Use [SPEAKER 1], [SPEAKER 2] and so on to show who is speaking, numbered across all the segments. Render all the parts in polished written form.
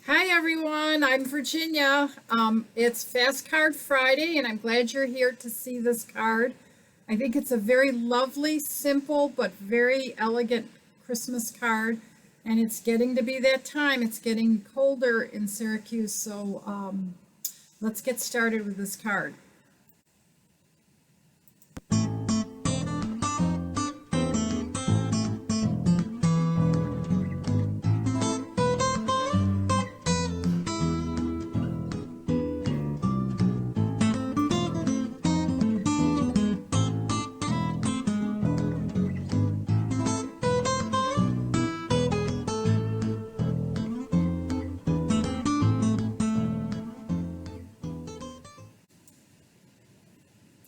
[SPEAKER 1] Hi everyone, I'm Virginia. It's Fast Card Friday, and I'm glad you're here to see this card. I think it's a very lovely, simple, but very elegant Christmas card, and it's getting to be that time. It's getting colder in Syracuse, so let's get started with this card.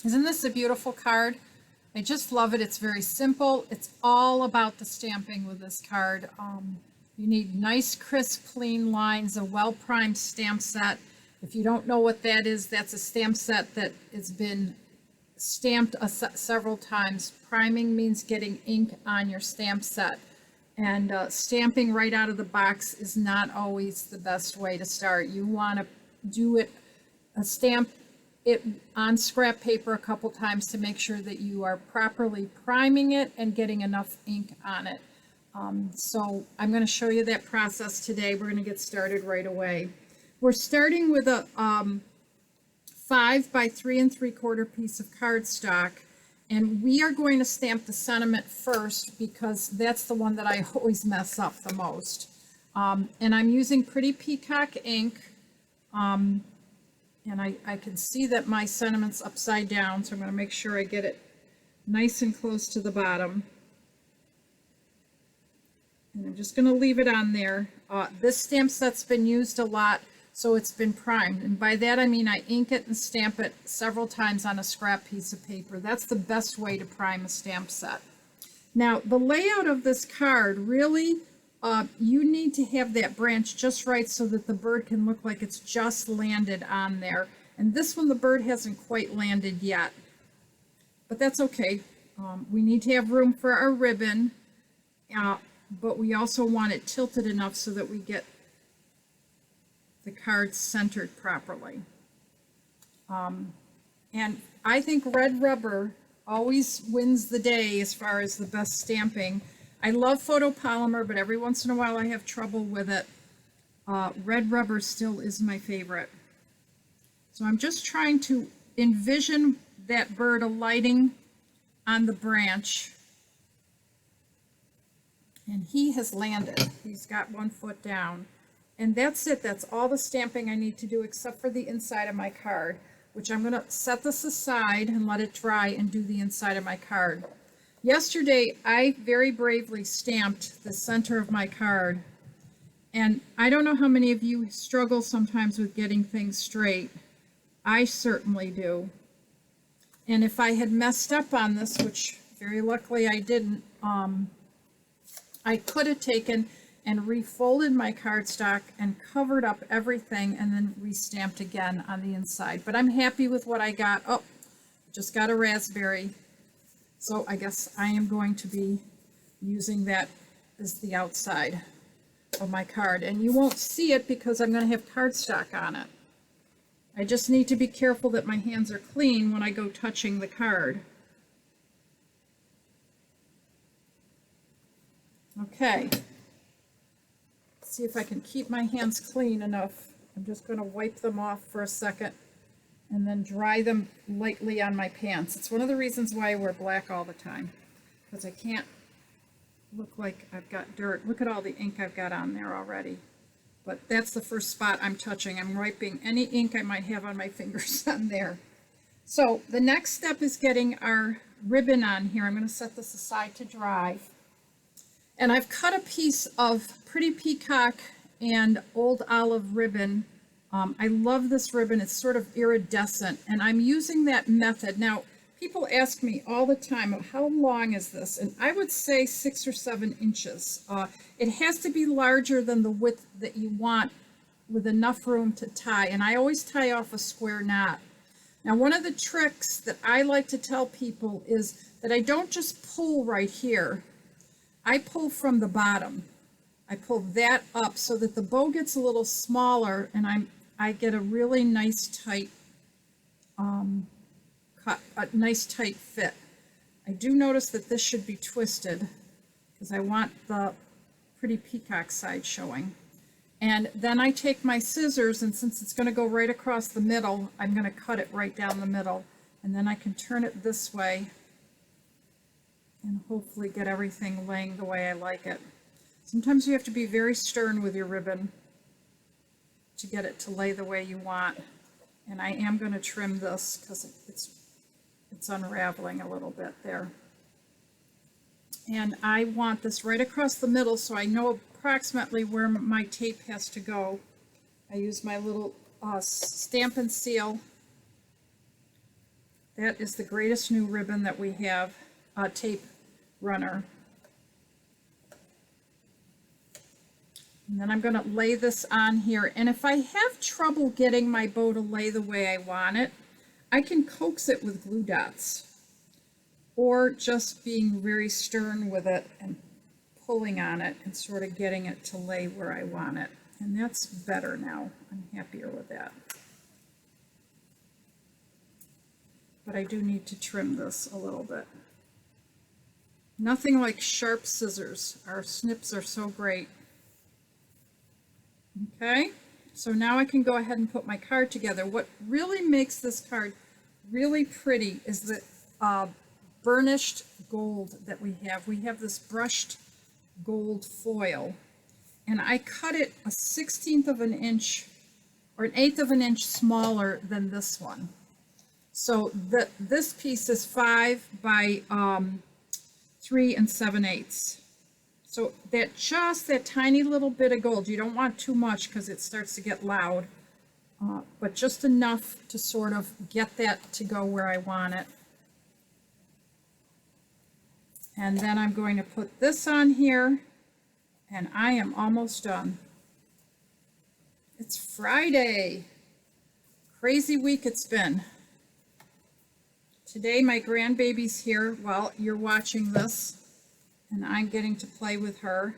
[SPEAKER 1] Isn't this a beautiful card? I just love it. It's very simple. It's all about the stamping with this card. You need nice, crisp, clean lines, a well-primed stamp set. If you don't know what that is, that's a stamp set that has been stamped several times. Priming means getting ink on your stamp set. And stamping right out of the box is not always the best way to start. You want to do it, stamp it on scrap paper a couple times to make sure that you are properly priming it and getting enough ink on it. So I'm going to show you that process today. We're going to get started right away. We're starting with a 5 by 3 3/4 piece of cardstock, and we are going to stamp the sentiment first because that's the one that I always mess up the most. And I'm using Pretty Peacock ink, and I can see that my sentiment's upside down, so I'm going to make sure I get it nice and close to the bottom. And I'm just going to leave it on there. This stamp set's been used a lot, so it's been primed. And by that I mean I ink it and stamp it several times on a scrap piece of paper. That's the best way to prime a stamp set. Now, the layout of this card, really, you need to have that branch just right so that the bird can look like it's just landed on there. And this one, the bird hasn't quite landed yet, but that's okay. We need to have room for our ribbon, but we also want it tilted enough so that we get the card centered properly. And I think red rubber always wins the day as far as the best stamping. I love photopolymer, but every once in a while I have trouble with it. Red rubber still is my favorite. So I'm just trying to envision that bird alighting on the branch. And he has landed. He's got one foot down. And that's it. That's all the stamping I need to do except for the inside of my card, which I'm going to set this aside and let it dry and do the inside of my card. Yesterday, I very bravely stamped the center of my card, and I don't know how many of you struggle sometimes with getting things straight. I certainly do. And if I had messed up on this, which very luckily I didn't, I could have taken and refolded my cardstock and covered up everything and then restamped again on the inside. But I'm happy with what I got. Oh, just got a raspberry. So I guess I am going to be using that as the outside of my card. And you won't see it because I'm going to have cardstock on it. I just need to be careful that my hands are clean when I go touching the card. Okay. Let's see if I can keep my hands clean enough. I'm just going to wipe them off for a second and then dry them lightly on my pants. It's one of the reasons why I wear black all the time, because I can't look like I've got dirt. Look at all the ink I've got on there already. But that's the first spot I'm touching. I'm wiping any ink I might have on my fingers on there. So the next step is getting our ribbon on here. I'm going to set this aside to dry. And I've cut a piece of Pretty Peacock and Old Olive ribbon. I love this ribbon. It's sort of iridescent, and I'm using that method. Now, people ask me all the time, how long is this? And I would say 6 or 7 inches. It has to be larger than the width that you want with enough room to tie, and I always tie off a square knot. Now, one of the tricks that I like to tell people is that I don't just pull right here. I pull from the bottom. I pull that up so that the bow gets a little smaller, and I get a really nice tight cut, a nice tight fit. I do notice that this should be twisted because I want the pretty peacock side showing. And then I take my scissors, and since it's going to go right across the middle, I'm going to cut it right down the middle. And then I can turn it this way and hopefully get everything laying the way I like it. Sometimes you have to be very stern with your ribbon to get it to lay the way you want. And I am going to trim this because it's unraveling a little bit there. And I want this right across the middle so I know approximately where my tape has to go. I use my little Stamp and Seal. That is the Greatest New Ribbon that we have, tape runner. And then I'm going to lay this on here. And if I have trouble getting my bow to lay the way I want it, I can coax it with glue dots, or just being very stern with it and pulling on it and sort of getting it to lay where I want it. And that's better now. I'm happier with that. But I do need to trim this a little bit. Nothing like sharp scissors. Our snips are so great. Okay, so now I can go ahead and put my card together. What really makes this card really pretty is the burnished gold that we have. We have this brushed gold foil, and I cut it a 1/16 of an inch or an 1/8 of an inch smaller than this one. So this piece is 5 by 3 7/8. So that tiny little bit of gold, you don't want too much because it starts to get loud, but just enough to sort of get that to go where I want it. And then I'm going to put this on here, and I am almost done. It's Friday. Crazy week it's been. Today my grandbaby's here while you're watching this, and I'm getting to play with her.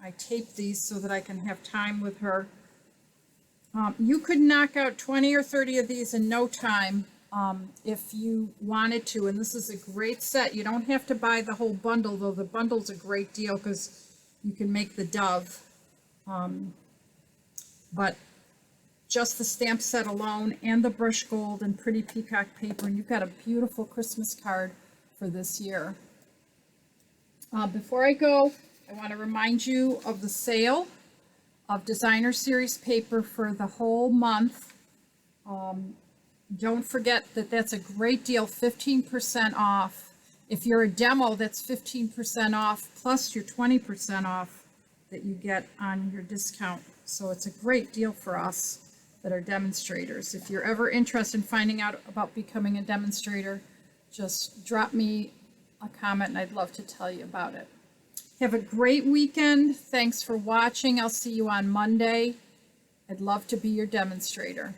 [SPEAKER 1] I tape these so that I can have time with her. You could knock out 20 or 30 of these in no time if you wanted to, and this is a great set. You don't have to buy the whole bundle, though the bundle's a great deal because you can make the dove. But just the stamp set alone and the brush gold and pretty peacock paper, and you've got a beautiful Christmas card for this year. Before I go, I want to remind you of the sale of Designer Series paper for the whole month. Don't forget that that's a great deal, 15% off. If you're a demo, that's 15% off plus your 20% off that you get on your discount. So it's a great deal for us that are demonstrators. If you're ever interested in finding out about becoming a demonstrator, just drop me a comment and I'd love to tell you about it. Have a great weekend. Thanks for watching. I'll see you on Monday. I'd love to be your demonstrator.